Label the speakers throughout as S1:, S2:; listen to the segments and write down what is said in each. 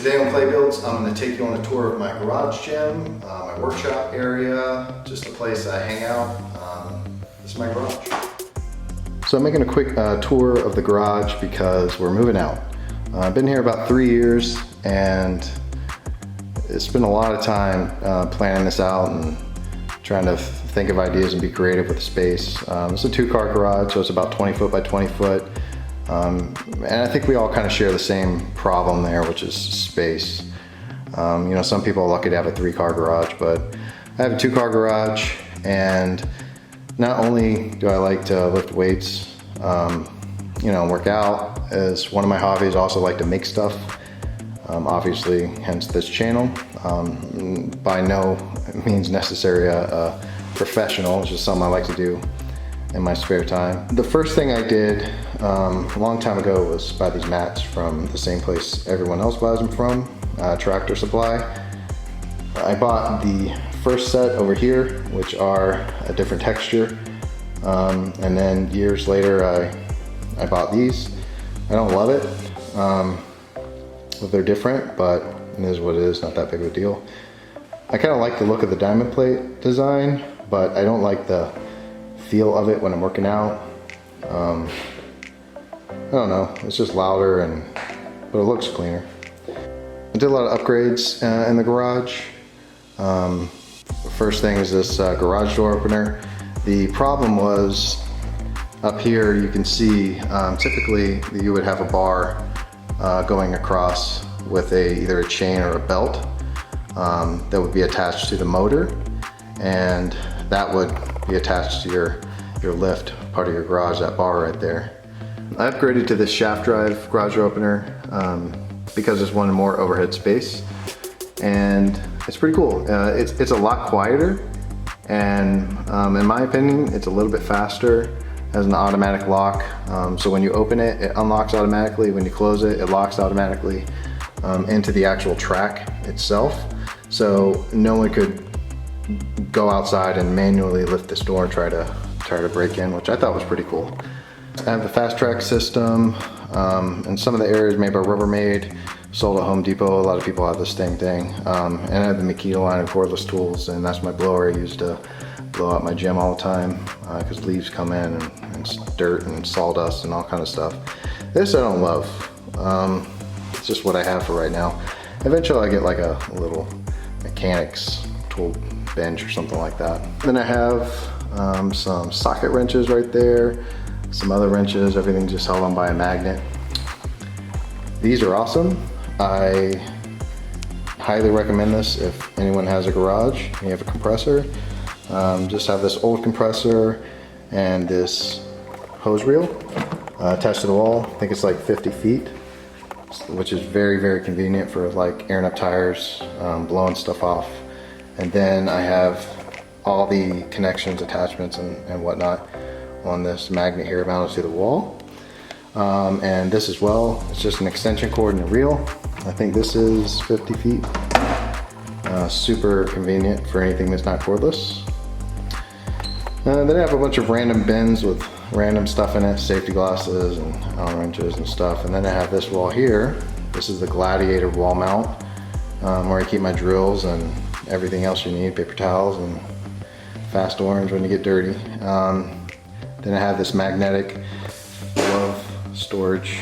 S1: Today on Play Builds, I'm going to take you on a tour of my garage gym, my workshop area, just a place I hang out. This is my garage. So I'm making a quick tour of the garage because we're moving out. I've been here about 3 years and it's been a lot of time planning this out and trying to think of ideas and be creative with the space. It's a 2-car garage, so it's about 20 foot by 20 foot. And I think we all kind of share the same problem there, which is space. You know, some people are lucky to have a 3-car garage, but I have a 2-car garage, and not only do I like to lift weights, you know, work out as one of my hobbies, I also like to make stuff. Obviously, hence this channel. By no means necessary a professional, it's just something I like to do in my spare time. The first thing I did a long time ago was buy these mats from the same place everyone else buys them from, Tractor Supply. I bought the first set over here, which are a different texture, and then years later I bought these. I don't love it. They're different, but it is what it is, not that big of a deal. I kind of like the look of the diamond plate design, but I don't like the feel of it when I'm working out. I don't know, it's just louder, but it looks cleaner. I did a lot of upgrades in the garage. The first thing is this garage door opener. The problem was up here you can see typically you would have a bar going across with either a chain or a belt that would be attached to the motor, and that would be attached to your lift part of your garage, that bar right there. I upgraded to this shaft drive garage opener because it's wanted more overhead space, and it's pretty cool. It's a lot quieter, and in my opinion it's a little bit faster. It has an automatic lock, so when you open it, it unlocks automatically. When you close it, it locks automatically into the actual track itself, so no one could go outside and manually lift this door and try to break in, which I thought was pretty cool. I have the fast track system, and some of the areas made by Rubbermaid, sold at Home Depot. A lot of people have the same thing. And I have the Makita line of cordless tools, and that's my blower I use to blow out my gym all the time because leaves come in and dirt and sawdust and all kind of stuff. This I don't love. It's just what I have for right now. Eventually I get like a little mechanics tool bench or something like that. Then I have some socket wrenches right there, some other wrenches, everything just held on by a magnet. These are awesome. I highly recommend this if anyone has a garage and you have a compressor. Just have this old compressor and this hose reel attached to the wall. I think it's like 50 feet, which is very, very convenient for like airing up tires, blowing stuff off. And then I have all the connections, attachments, and whatnot on this magnet here mounted to the wall. And this as well, it's just an extension cord and a reel. I think this is 50 feet. Super convenient for anything that's not cordless. Then I have a bunch of random bins with random stuff in it, safety glasses and Allen wrenches and stuff. And then I have this wall here. This is the Gladiator wall mount, where I keep my drills and everything else you need, paper towels and fast orange when you get dirty. Then I have this magnetic glove storage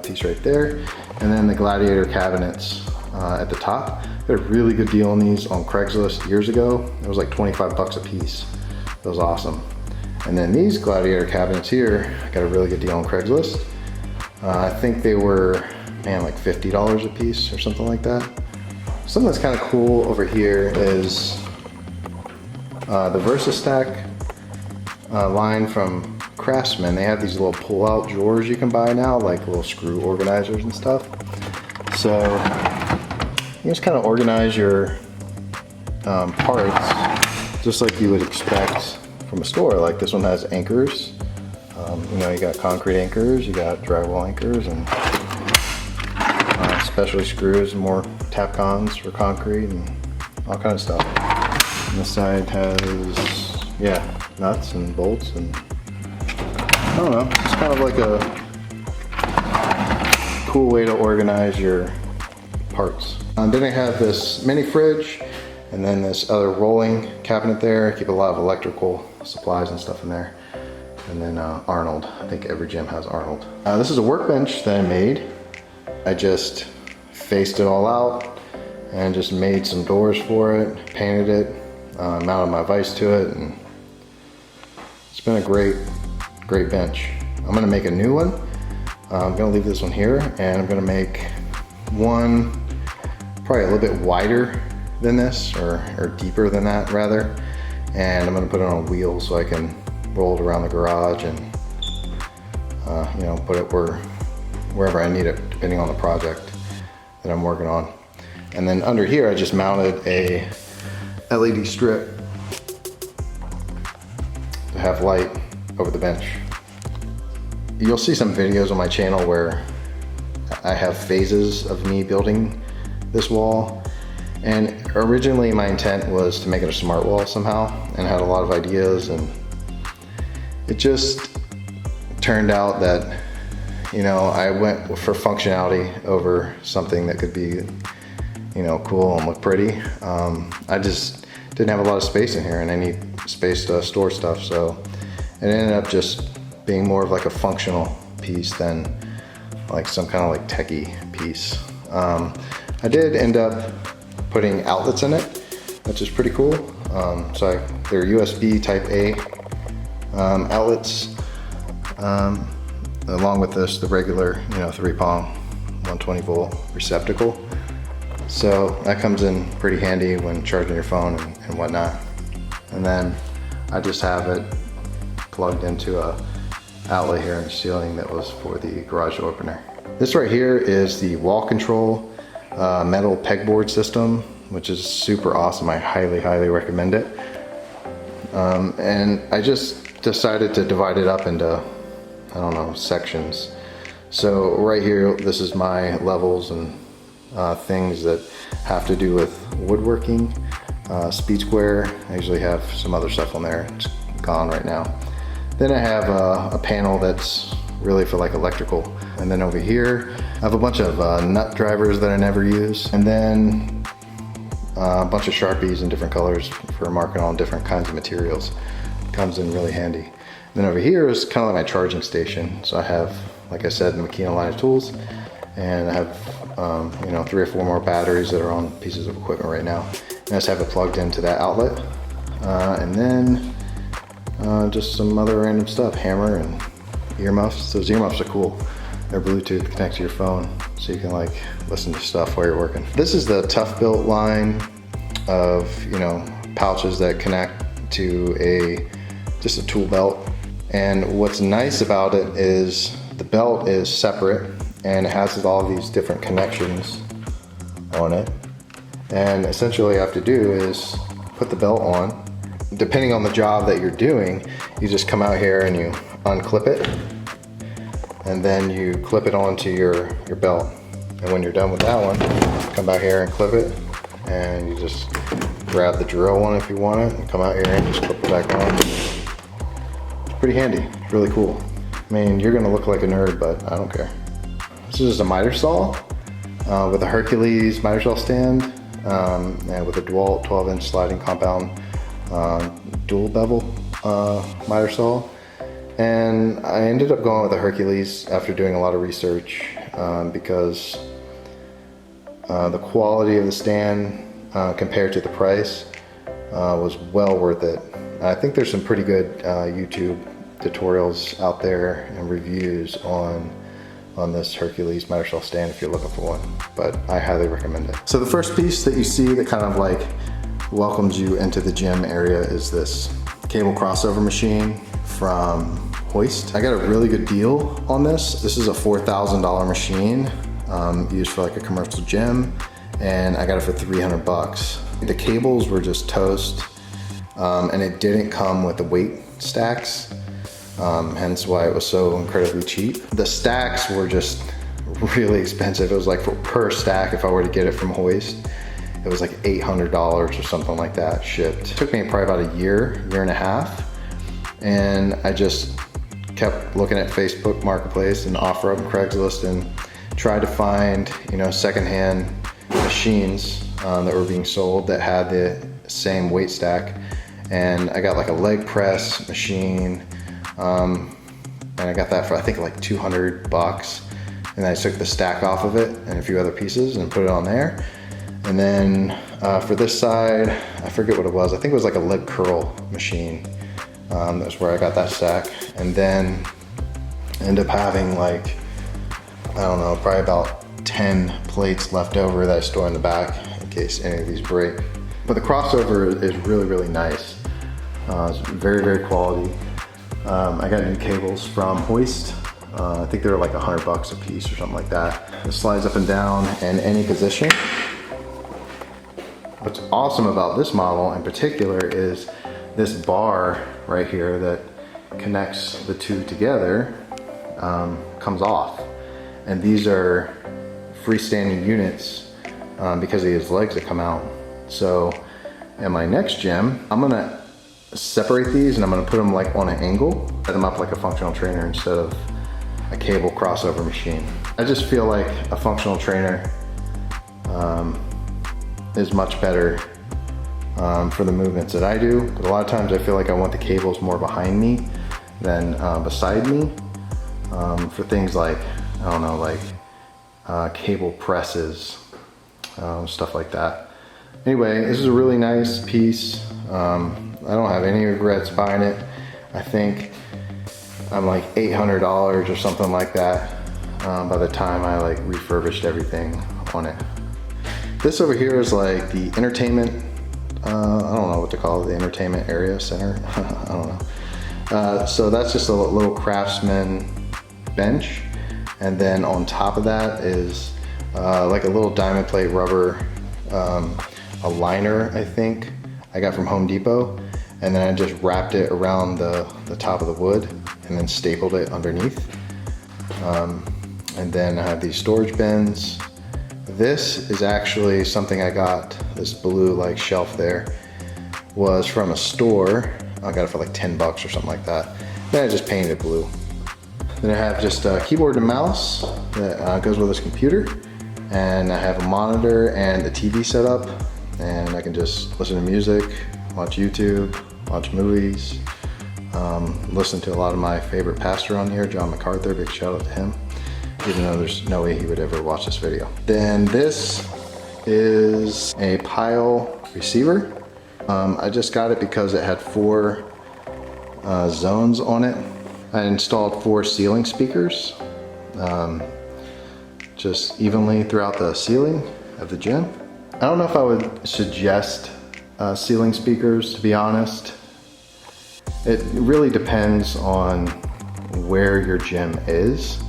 S1: piece right there, and then the Gladiator cabinets at the top. I got a really good deal on these on Craigslist years ago. It was like 25 bucks a piece. It was awesome. And then these Gladiator cabinets here, I got a really good deal on Craigslist. I think they were, man, like $50 a piece or something like that. Something that's kind of cool over here is the VersaStack line from Craftsman. They have these little pull-out drawers you can buy now, like little screw organizers and stuff. So you just kind of organize your parts just like you would expect from a store. Like this one has anchors. You know, you got concrete anchors, you got drywall anchors, and specialty screws and more Tapcons for concrete and all kind of stuff. And this side has, yeah, nuts and bolts, and I don't know, it's kind of like a cool way to organize your parts. Then I have this mini fridge, and then this other rolling cabinet there. I keep a lot of electrical supplies and stuff in there. And then Arnold. I think every gym has Arnold. This is a workbench that I made. I just faced it all out and just made some doors for it, painted it, mounted my vise to it, and it's been a great bench. I'm gonna make a new one. I'm gonna leave this one here, and I'm gonna make one probably a little bit wider than this, or deeper than that rather. And I'm gonna put it on a wheel so I can roll it around the garage and you know, put it wherever I need it, depending on the project that I'm working on. And then under here, I just mounted a LED strip to have light over the bench. You'll see some videos on my channel where I have phases of me building this wall. And originally my intent was to make it a smart wall somehow, and had a lot of ideas, and it just turned out that, you know, I went for functionality over something that could be, you know, cool and look pretty. I just didn't have a lot of space in here, and I need space to store stuff, so it ended up just being more of like a functional piece than like some kind of like techie piece. I did end up putting outlets in it, which is pretty cool. So they're USB type A outlets, along with this, the regular, you know, 3-prong 120 volt receptacle. So that comes in pretty handy when charging your phone and whatnot. And then I just have it plugged into a outlet here in the ceiling that was for the garage door opener. This right here is the wall control metal pegboard system, which is super awesome. I highly recommend it. And I just decided to divide it up into, I don't know, sections. So right here, this is my levels and things that have to do with woodworking, speed square. I usually have some other stuff on there. It's gone right now. Then I have a panel that's really for like electrical. And then over here, I have a bunch of nut drivers that I never use. And then a bunch of Sharpies in different colors for marking on different kinds of materials. Comes in really handy. And then over here is kind of like my charging station. So I have, like I said, the Makina line of tools. And I have, you know, 3 or 4 more batteries that are on pieces of equipment right now. And I just have it plugged into that outlet. And then just some other random stuff, hammer and earmuffs. Those earmuffs are cool. They're Bluetooth, connect to your phone, so you can like listen to stuff while you're working. This is the Tough Built line of, you know, pouches that connect to just a tool belt. And what's nice about it is the belt is separate and it has all these different connections on it. And essentially all you have to do is put the belt on. Depending on the job that you're doing, you just come out here and you unclip it, and then you clip it onto your belt. And when you're done with that one, come out here and clip it, and you just grab the drill one if you want it, and come out here and just clip it back on. It's pretty handy, it's really cool. I mean, you're gonna look like a nerd, but I don't care. This is a miter saw with a Hercules miter saw stand, and with a DeWalt 12-inch sliding compound dual bevel miter saw. And I ended up going with a Hercules after doing a lot of research because the quality of the stand compared to the price was well worth it. I think there's some pretty good YouTube tutorials out there and reviews on this Hercules miter saw stand if you're looking for one, but I highly recommend it. So the first piece that you see that kind of like welcomes you into the gym area is this cable crossover machine from Hoist. I got a really good deal on this. This is a $4,000 machine used for like a commercial gym, and I got it for 300 bucks. The cables were just toast, and it didn't come with the weight stacks, hence why it was so incredibly cheap. The stacks were just really expensive. It was like per stack, if I were to get it from Hoist, it was like $800 or something like that shipped. It took me probably about a year and a half. And I just kept looking at Facebook Marketplace and OfferUp and Craigslist and tried to find, you know, secondhand machines that were being sold that had the same weight stack, and I got like a leg press machine, and I got that for I think like $200, and I took the stack off of it and a few other pieces and put it on there. And then for this side, I forget what it was. I think it was like a leg curl machine. That's where I got that stack. And then end up having like, I don't know, probably about 10 plates left over that I store in the back in case any of these break. But the crossover is really, really nice. It's very, very quality. I got new cables from Hoist. I think they were like $100 a piece or something like that. It slides up and down in any position. What's awesome about this model in particular is this bar right here that connects the two together comes off. And these are freestanding units because of these legs that come out. So in my next gym, I'm gonna separate these and I'm gonna put them like on an angle, set them up like a functional trainer instead of a cable crossover machine. I just feel like a functional trainer is much better for the movements that I do. But a lot of times I feel like I want the cables more behind me than beside me for things like, I don't know, like cable presses, stuff like that. Anyway, this is a really nice piece. I don't have any regrets buying it. I think I'm like $800 or something like that by the time I like refurbished everything on it. This over here is like the entertainment, I don't know what to call it, the entertainment area center, I don't know. So that's just a little Craftsman bench. And then on top of that is like a little diamond plate rubber a liner, I think I got from Home Depot, and then I just wrapped it around the top of the wood and then stapled it underneath. And then I have these storage bins. This is actually something I got, this blue like shelf there was from a store. I got it for like $10 or something like that. Then I just painted it blue. Then I have just a keyboard and mouse that goes with this computer. And I have a monitor and a TV set up, and I can just listen to music, watch YouTube, watch movies, listen to a lot of my favorite pastor on here, John MacArthur, big shout out to him, even though there's no way he would ever watch this video. Then this is a pile receiver. I just got it because it had 4 zones on it. I installed 4 ceiling speakers. Just evenly throughout the ceiling of the gym. I don't know if I would suggest ceiling speakers, to be honest. It really depends on where your gym is.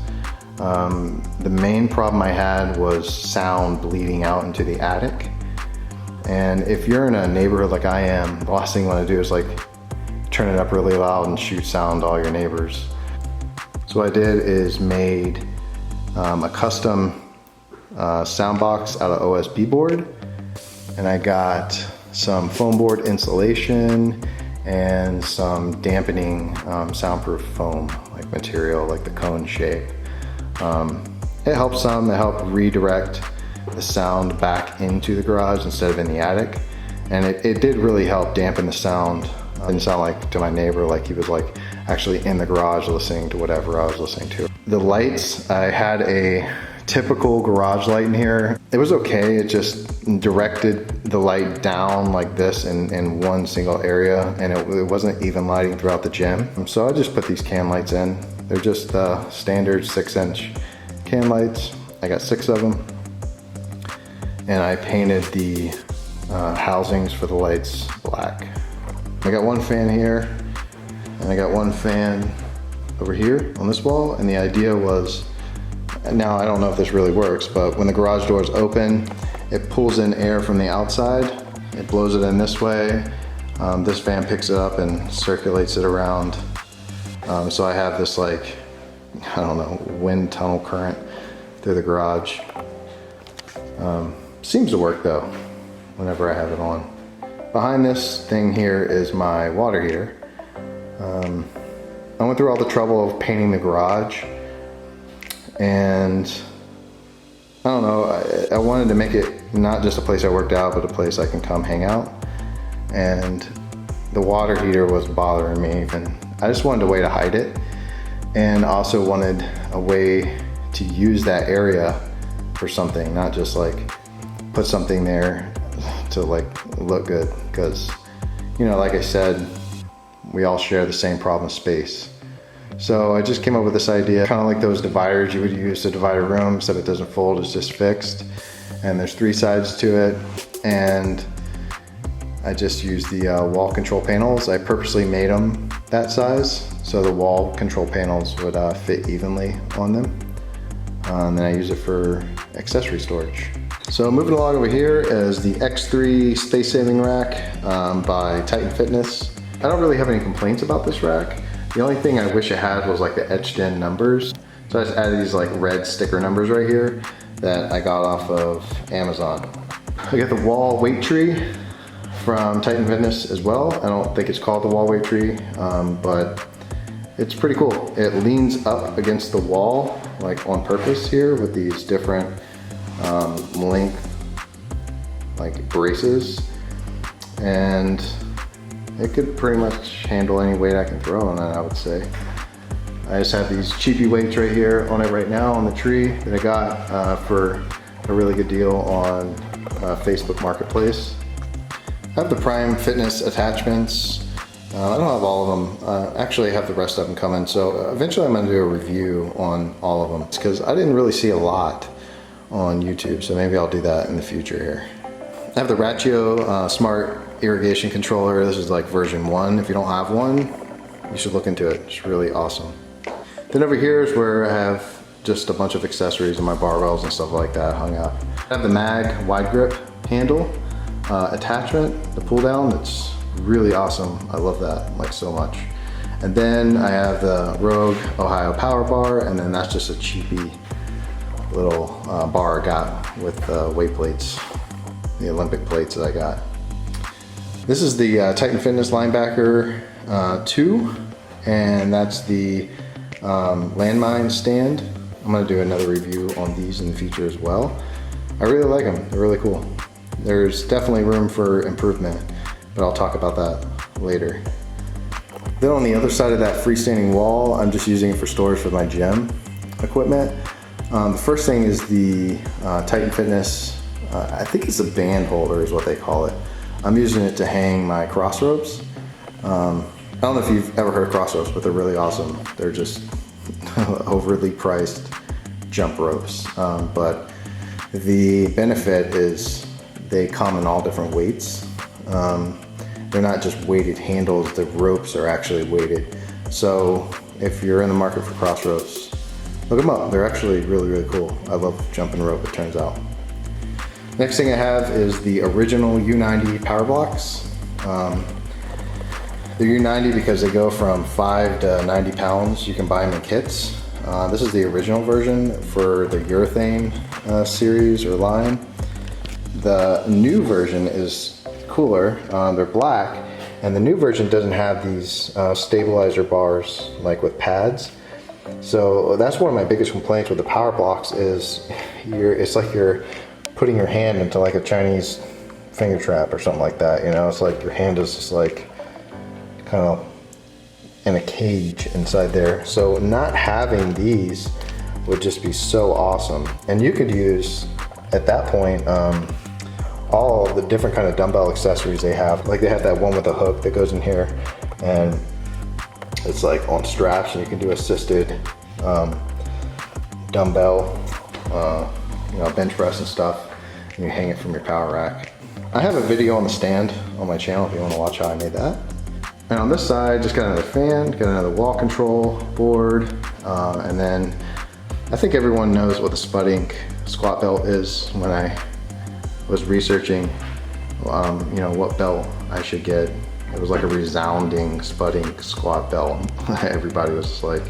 S1: The main problem I had was sound bleeding out into the attic. And if you're in a neighborhood like I am, the last thing you want to do is like turn it up really loud and shoot sound to all your neighbors. So what I did is made a custom sound box out of OSB board, and I got some foam board insulation and some dampening soundproof foam like material, like the cone shape. It helped some. It helped redirect the sound back into the garage instead of in the attic, and it did really help dampen the sound. It didn't sound like to my neighbor like he was like actually in the garage listening to whatever I was listening to. The lights, I had a typical garage light in here. It was okay, it just directed the light down like this in one single area, and it wasn't even lighting throughout the gym. So I just put these can lights in. They're just standard 6-inch can lights. I got 6 of them. And I painted the housings for the lights black. I got 1 fan here, and I got 1 fan over here on this wall, and the idea was, now I don't know if this really works, but when the garage doors open, it pulls in air from the outside, it blows it in this way, this fan picks it up and circulates it around, so I have this like, I don't know, wind tunnel current through the garage. Seems to work though, whenever I have it on. Behind this thing here is my water heater. I went through all the trouble of painting the garage, and I don't know, I wanted to make it not just a place I worked out, but a place I can come hang out. And the water heater was bothering me even. I just wanted a way to hide it, and also wanted a way to use that area for something, not just like put something there to like look good, because you know, like I said, we all share the same problem, space. So I just came up with this idea, kind of like those dividers you would use to divide a room so that it doesn't fold, it's just fixed. And there's 3 sides to it, and I just used the wall control panels. I purposely made them that size so the wall control panels would fit evenly on them. And then I use it for accessory storage. So moving along over here is the X3 space saving rack by Titan Fitness. I don't really have any complaints about this rack. The only thing I wish it had was like the etched in numbers. So I just added these like red sticker numbers right here that I got off of Amazon. I got the wall weight tree from Titan Fitness as well. I don't think it's called the wall weight tree, but it's pretty cool. It leans up against the wall like on purpose here with these different length like braces, and it could pretty much handle any weight I can throw on it, I would say. I just have these cheapy weights right here on it right now on the tree that I got for a really good deal on Facebook Marketplace. I have the Prime Fitness attachments. I don't have all of them. Actually, I have the rest of them coming. So eventually I'm gonna do a review on all of them. It's because I didn't really see a lot on YouTube, so maybe I'll do that in the future here. I have the Ratio Smart Irrigation Controller. This is like version 1. If you don't have one, you should look into it. It's really awesome. Then over here is where I have just a bunch of accessories and my barbells and stuff like that hung up. I have the Mag wide grip handle attachment, the pull down. That's really awesome. I love that like so much. And then I have the Rogue Ohio Power Bar, and then that's just a cheapy little bar I got with weight plates, the Olympic plates that I got. This is the Titan Fitness Linebacker 2, and that's the landmine stand. I'm gonna do another review on these in the future as well. I really like them, they're really cool. There's definitely room for improvement, but I'll talk about that later. Then on the other side of that freestanding wall, I'm just using it for storage for my gym equipment. The first thing is the Titan Fitness, I think it's a band holder is what they call it. I'm using it to hang my cross ropes. I don't know if you've ever heard of cross ropes, but they're really awesome. They're just overly priced jump ropes. But the benefit is they come in all different weights. They're not just weighted handles, the ropes are actually weighted. So if you're in the market for cross ropes, look them up. They're actually really, really cool. I love jumping rope, it turns out. Next thing I have is the original U90 power blocks. They're U90 because they go from 5 to 90 pounds. You can buy them in kits. This is the original version for the urethane series or line. The new version is cooler. They're black, and the new version doesn't have these stabilizer bars like with pads. So that's one of my biggest complaints with the power blocks is it's like you're putting your hand into like a Chinese finger trap or something like that, you know? It's like your hand is just like kind of in a cage inside there. So not having these would just be so awesome. And you could use, at that point, all the different kind of dumbbell accessories they have. Like they have that one with a hook that goes in here, and it's like on straps, and you can do assisted dumbbell, you know, bench press and stuff, and you hang it from your power rack. I have a video on the stand on my channel if you want to watch how I made that. And on this side, just got another fan, got another wall control board, and then I think everyone knows what the Spud squat belt is. When I was researching, you know, what belt I should get, it was like a resounding Spud squat belt. Everybody was just like,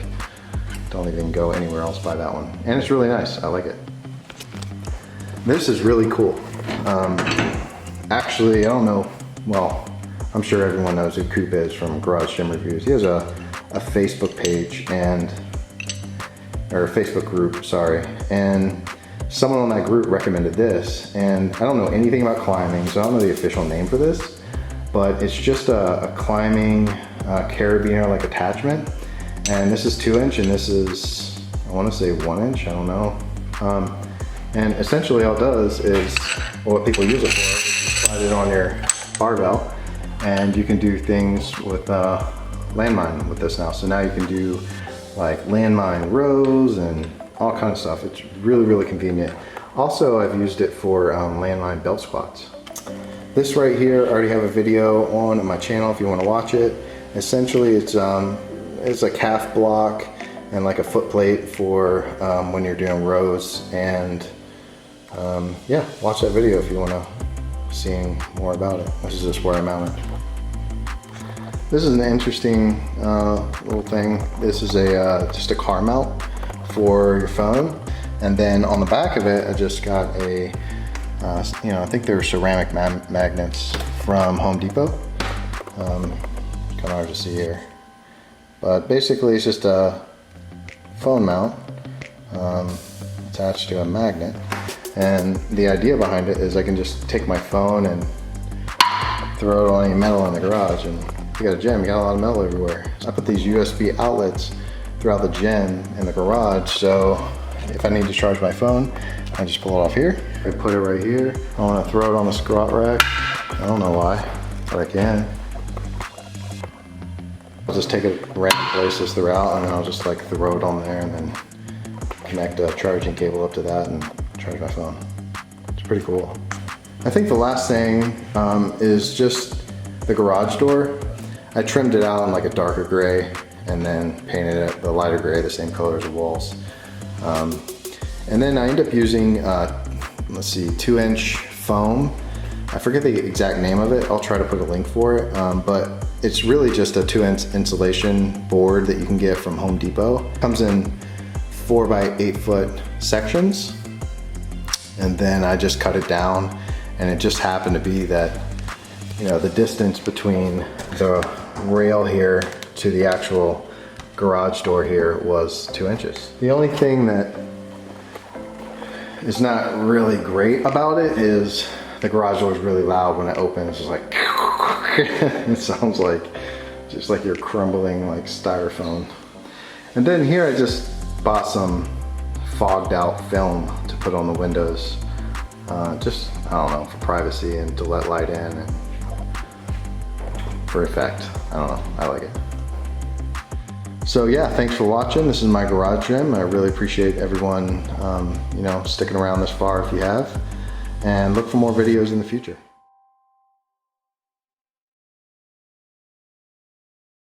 S1: don't even go anywhere else buy that one. And it's really nice, I like it. This is really cool. Actually, I don't know, well, I'm sure everyone knows who Coop is from Garage Gym Reviews. He has a Facebook page or a Facebook group, sorry. And someone on that group recommended this, and I don't know anything about climbing, so I don't know the official name for this, but it's just a climbing carabiner like attachment. And this is 2-inch and this is, I want to say 1-inch, I don't know. And essentially all it does is, well, what people use it for is you slide it on your barbell and you can do things with landmine with this now. So now you can do like landmine rows and all kinds of stuff. It's really, really convenient. Also, I've used it for landmine belt squats. This right here, I already have a video on my channel if you want to watch it. Essentially, it's a calf block and like a foot plate for when you're doing rows. And yeah, watch that video if you want to see more about it. This is just where I mount it. This is an interesting little thing. This is just a car mount for your phone. And then on the back of it, I just got a, you know, I think they're ceramic magnets from Home Depot. Kind of hard to see here. But basically it's just a phone mount attached to a magnet. And the idea behind it is I can just take my phone and throw it on any metal in the garage. And if you got a gym, you got a lot of metal everywhere. So I put these USB outlets throughout the gym in the garage, so if I need to charge my phone, I just pull it off here. I put it right here. I want to throw it on the squat rack. I don't know why, but I can. I'll just take it random places throughout and then I'll just like throw it on there and then connect a charging cable up to that and charge my phone. It's pretty cool. I think the last thing is just the garage door. I trimmed it out in like a darker gray and then painted it the lighter gray, the same color as the walls. And then I end up using, let's see, 2-inch foam. I forget the exact name of it. I'll try to put a link for it. But it's really just a 2-inch insulation board that you can get from Home Depot. It comes in 4 by 8 foot sections. And then I just cut it down, and it just happened to be that, you know, the distance between the rail here to the actual garage door here was 2 inches. The only thing that is not really great about it is the garage door is really loud when it opens. It's like it sounds like just like you're crumbling like styrofoam. And then here I just bought some fogged out film to put on the windows, just, I don't know, for privacy and to let light in and for effect. I don't know, I like it. So yeah, thanks for watching. This is my garage gym. I really appreciate everyone, you know, sticking around this far if you have, and look for more videos in the future.